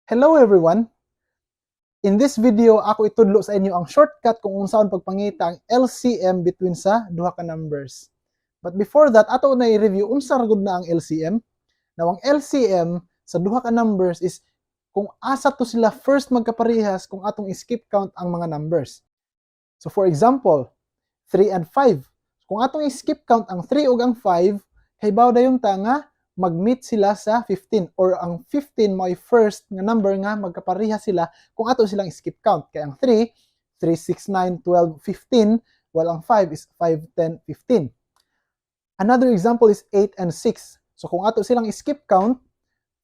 Hello everyone! In this video, ako itudlo sa inyo ang shortcut kung unsaon pagpangita ang LCM between sa duha ka numbers. But before that, ato na i-review unsa ra gud na ang LCM. Now, ang LCM sa duha ka numbers is kung asa to sila first magkaparehas kung atong i-skip count ang mga numbers. So for example, 3 and 5. Kung atong i-skip count ang 3 ug ang 5, kaybaw dayon ta nga mag-meet sila sa 15 or ang 15 may first nga number nga magkapareha sila kung ato silang skip count. Kaya ang 3, 3, 6, 9, 12, 15, while ang 5 is 5, 10, 15. Another example is 8 and 6. So kung ato silang skip count,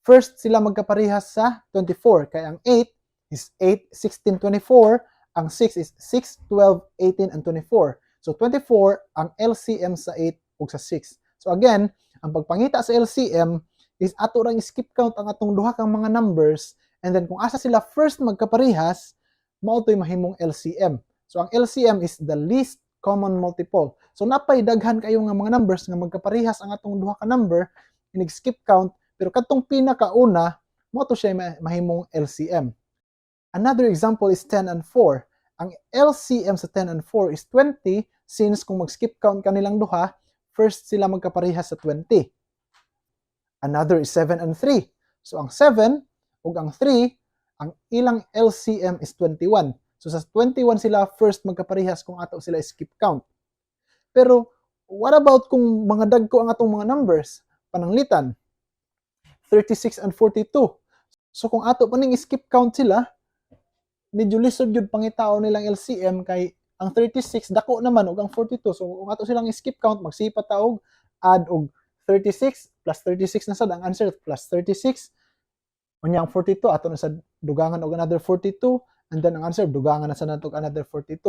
first sila magkaparehas sa 24. Kaya ang 8 is 8, 16, 24. Ang 6 is 6, 12, 18, and 24. So 24 ang LCM sa 8 ug sa 6. So again, ang pagpangita sa LCM is ato rang skip count ang atong duha kang mga numbers, and then kung asa sila first magkaparehas, mao toy mahimong LCM. So ang LCM is the least common multiple. So napay daghan kayo nga mga numbers nga magkaparehas ang atong duha ka number, inig-skip count, pero kadtong pinakauna, mao to siya mahimong LCM. Another example is 10 and 4. Ang LCM sa 10 and 4 is 20, since kung mag-skip count kanilang duha, first sila magkaparehas sa 20. Another is 7 and 3. So ang 7 ug ang 3, ang ilang LCM is 21. So sa 21 sila first magkaparehas kung ato sila skip count. Pero what about kung mga dagko ang atong mga numbers? Pananglitan, 36 and 42. So kung ato pa ning skip count sila, medyo lisod yun pangitao nilang LCM kay ang 36 dako naman ug ang 42. So kung ato silang skip count, magsipat ta og add og 36 plus 36 na sad ang answer plus 36. Unya ang 42 ato na sa dugangan og another 42, and then ang answer dugangan na sa nato og another 42.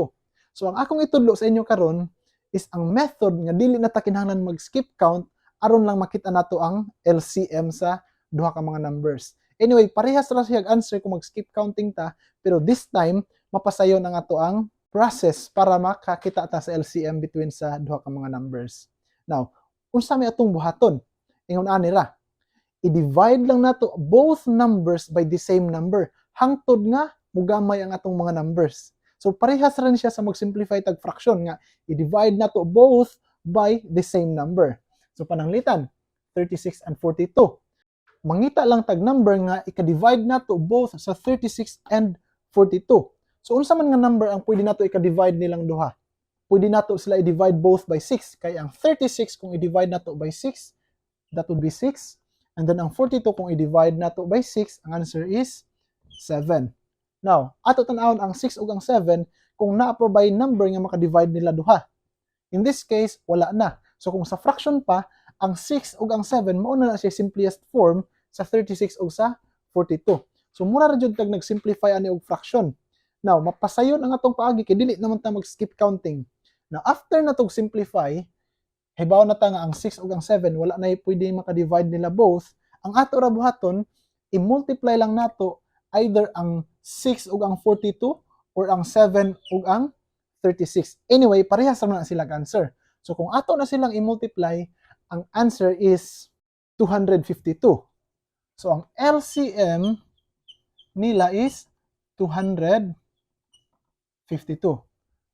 So ang akong itudlo sa inyo karon is ang method nga dili na ta kinahanglan mag-skip count aron lang makita nato ang LCM sa duha ka mga numbers. Anyway, parehas ra siya answer kung mag-skip counting ta, pero this time mapasayon ang ato ang process para makakita ta sa LCM between sa duha ka mga numbers. Now, unsa may atong buhaton? Ingon ani ra, i-divide lang nato both numbers by the same number hangtod nga mugamay ang atong mga numbers. So parehas rin siya sa mag-simplify tag fraction nga i-divide nato both by the same number. So pananglitan, 36 and 42. Mangita lang tag number nga ika-divide nato both sa 36 and 42. So unsa man nga number ang pwede nato ika-divide nilang duha? Pwede nato sila i-divide both by 6. Kaya ang 36 kung i-divide nato by 6, that would be 6. And then ang 42 kung i-divide nato by 6, ang answer is 7. Now, ato tan-awon ang 6 ug ang 7 kung naa pa by number nga maka-divide nila duha. In this case, wala na. So kung sa fraction pa, ang 6 ug ang 7 mao na siya simplest form sa 36 ug sa 42. So mura ra jud tag nag-simplify ani og fraction. Now, mapasayon ang atong paagi kay dili naman ta mag-skip counting. Now, after natog simplify, hibaw na ta nga ang 6 ug ang 7 wala na pwede maka-divide nila both. Ang ato ra buhaton, i-multiply lang nato either ang 6 ug ang 42 or ang 7 ug ang 36. Anyway, parehas ra na sila answer. So kung ato na silang i-multiply, ang answer is 252. So ang LCM nila is 252.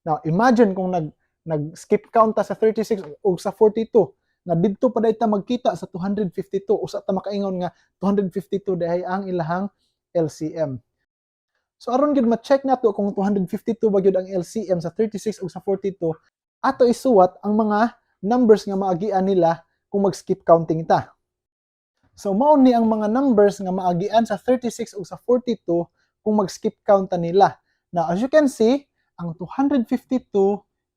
Now, imagine kung nag-skip count ta sa 36 o sa 42, nga didto pa dayta magkita sa 252, usa ta makaingon nga 252 dahay ang ilahang LCM. So aron gyud ma-check nato kung 252 ba gyud ang LCM sa 36 o sa 42, ato isuwat ang mga numbers nga maagian nila kung mag-skip counting ta. So mao ni ang mga numbers nga maagian sa 36 o sa 42 kung mag-skip count ta nila. Now, as you can see, ang 252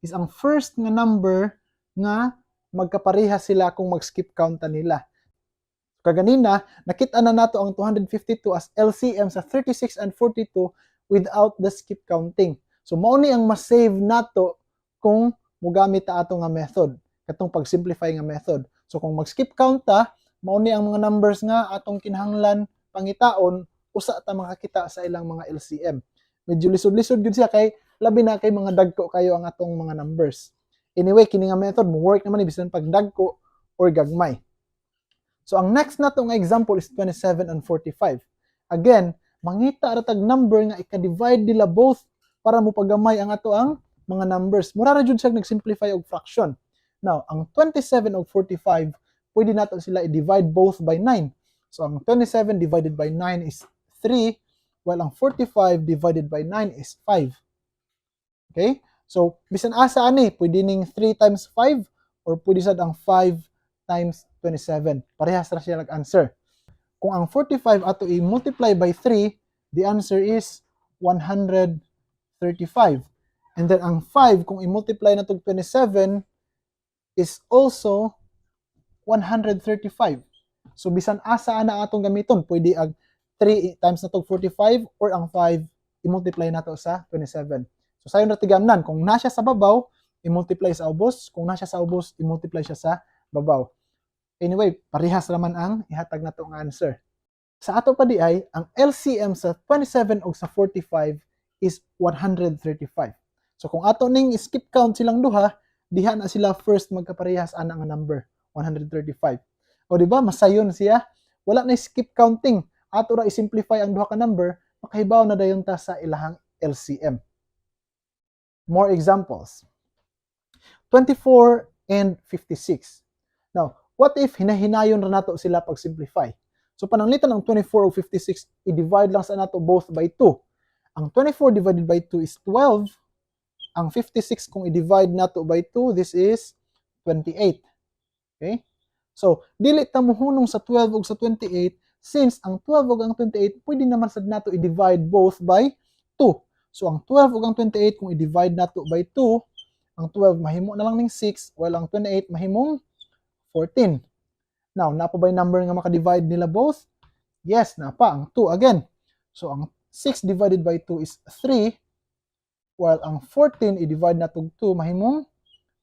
is ang first nga number nga magkapareha sila kung mag-skip count nila. Kaganina, nakita na nato ang 252 as LCM sa 36 and 42 without the skip counting. So mao ni ang ma-save nato kung mugamit ta ato nga method, katong pag-simplify nga method. So kung mag-skip count ta, mao ni ang mga numbers nga atong kinahanglan pangitaon, usa ta makakita sa ilang mga LCM. Medyo lisod-lisod yun siya kay labi na kay mga dagko kayo ang atong mga numbers. Anyway, kini nga method mo work naman bisan pag dagko or gagmay. So ang next nato nga example is 27 and 45. Again, mangita ratag number nga ika-divide nila both para mo pagamay ang ato ang mga numbers. Mura ra jud siya nag-simplify og fraction. Now, ang 27 ug 45, pwede nato sila i-divide both by 9. So, ang 27 divided by 9 is 3, while ang 45 divided by 9 is 5. Okay? So, bisan asa ani, pwede ning 3 times 5 or pwede sad ang 5 times 27. Parehas ra siya nag-answer. Kung ang 45 ato i-multiply by 3, the answer is 135. And then ang 5, kung i-multiply na itong 27, is also 135. So, bisan asa na atong gamiton, pwede ang 3 times na itong 45 or ang 5, i-multiply na ito sa 27. So, sayon na tigamnan, kung nasya sa babaw, i-multiply sa ubos. Kung nasya sa ubos, i-multiply siya sa babaw. Anyway, parehas naman ang ihatag na itong answer. Sa ato pa di ay, ang LCM sa 27 o sa 45 is 135. So kung ato ning skip count silang duha, diha na sila first magkaparehas ana nga number, 135. O di ba, masayon siya. Wala na skip counting. Ato ra i-simplify ang duha ka number, makahibaw na dayon ta sa ilahang LCM. More examples. 24 and 56. Now, what if hinahinayon ra nato sila pag simplify? So pananglitan ng 24 o 56, i-divide lang sa nato both by 2. Ang 24 divided by 2 is 12. Ang 56 kung i-divide nato by 2, this is 28. Okay? So, dili ta mohunong sa 12 ug sa 28 since ang 12 ug ang 28 pwede naman sad nato i-divide both by 2. So ang 12 ug ang 28 kung i-divide nato by 2, ang 12 mahimo na lang ning 6 while ang 28 mahimong 14. Now, napa ba yung number nga maka-divide nila both? Yes, napa. Ang 2 again. So, ang 6 divided by 2 is 3, while ang 14 i-divide na itong 2, mahimong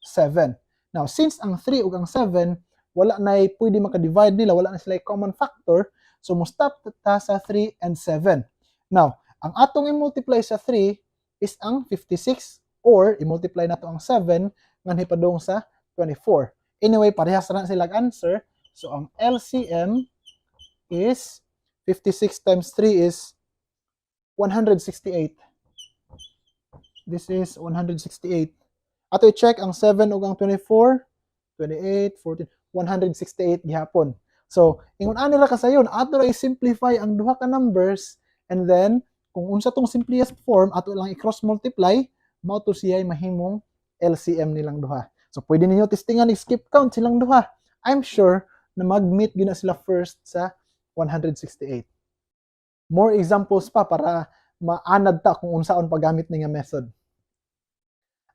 7. Now, since ang 3 ug ang 7, wala na pwede maka-divide nila, wala na sila common factor, so mo stop ta sa 3 and 7. Now, ang atong i-multiply sa 3 is ang 56, or i-multiply na to ang 7, nga hipadong sa 24. Anyway, parehas na sila answer. So, ang LCM is 56 times 3 is 168. This is 168. Ato i-check ang 7 ug ang 24, 28, 14, 168 gihapon. So, ingon ani ra kasayon, ato ra i-simplify ang duha ka numbers and then kung unsa tong simplest form, ato lang i-cross multiply, mao to siya mahimong LCM nilang duha. So, pwede ninyo testingan i-skip count silang duha. I'm sure na mag-meet gina sila first sa 168. More examples pa para maanad ta kung unsaon paggamit ni nga method.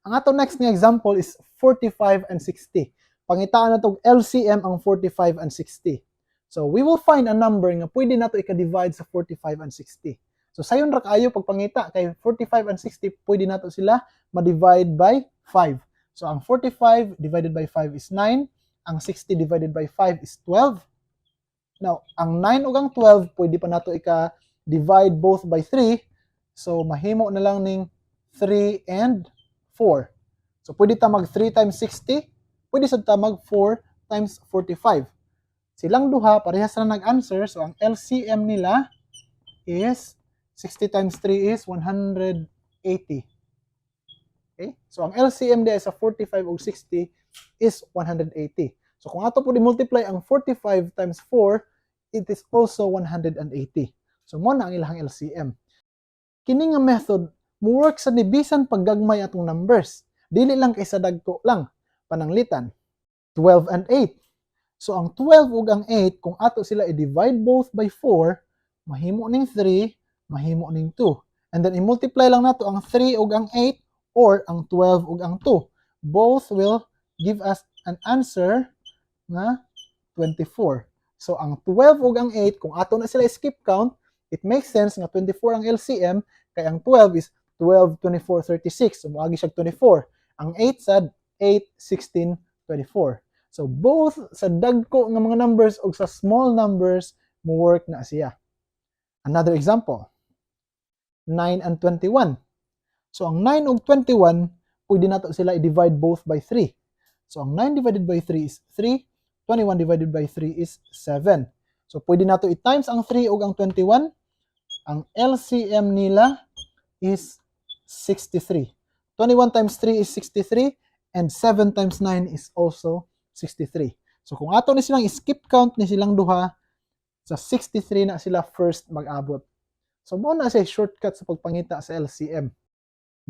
Ang ato next nga example is 45 and 60. Pangitaan na tong LCM ang 45 and 60. So we will find a number nga pwede nato i-divide sa 45 and 60. So sayon ra kaayo pag pangita kay 45 and 60 pwede nato sila ma-divide by 5. So ang 45 divided by 5 is 9. Ang 60 divided by 5 is 12. Now, ang 9 ug ang 12, pwede pa nato ika-divide both by 3. So, mahimo na lang ning 3 and 4. So, pwede ta mag 3 times 60. Pwede sad ta mag 4 times 45. Silang duha, parehas na nag-answer. So, ang LCM nila is 60 times 3 is 180. Okay? So, ang LCM dia sa 45 ug 60 is 180. So, kung ato po i-multiply ang 45 times 4, it is also 180. So, mo na ang ilahang LCM. Kini nga method, mo-work sa nibisan paggagmay atong numbers. Dili lang kay sa dagko lang. Pananglitan, 12 and 8. So, ang 12 ug ang 8, kung ato sila i-divide both by 4, mahimo ning 3, mahimo ning 2. And then, i-multiply lang nato ang 3 ug ang 8, or ang 12 ug ang 2. Both will give us an answer nga 24. So, ang 12 ug ang 8, kung ato na sila skip count, it makes sense nga 24 ang LCM, kay ang 12 is 12, 24, 36. So, muagi siya 24. Ang 8 sad, 8, 16, 24. So, both sa dagko nga mga numbers ug sa small numbers, mo work na siya. Another example, 9 and 21. So, ang 9 ug 21, pwede nato sila i-divide both by 3. So, ang 9 divided by 3 is 3. 21 divided by 3 is 7. So, pwede nato i-times ang 3 ug ang 21. Ang LCM nila is 63. 21 times 3 is 63 and 7 times 9 is also 63. So kung ato ni silang skip count ni silang duha, sa 63 na sila first mag-abot. So mo na siya shortcut sa pagpangita sa LCM.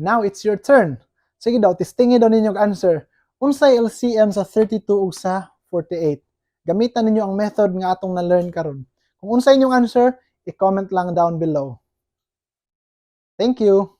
Now it's your turn. Sige daw, testingin daw ninyo ang answer. Unsay LCM sa 32 ug sa 48? Gamitan ninyo ang method nga atong na-learn karon. Kung unsay inyong answer, i-comment lang down below. Thank you.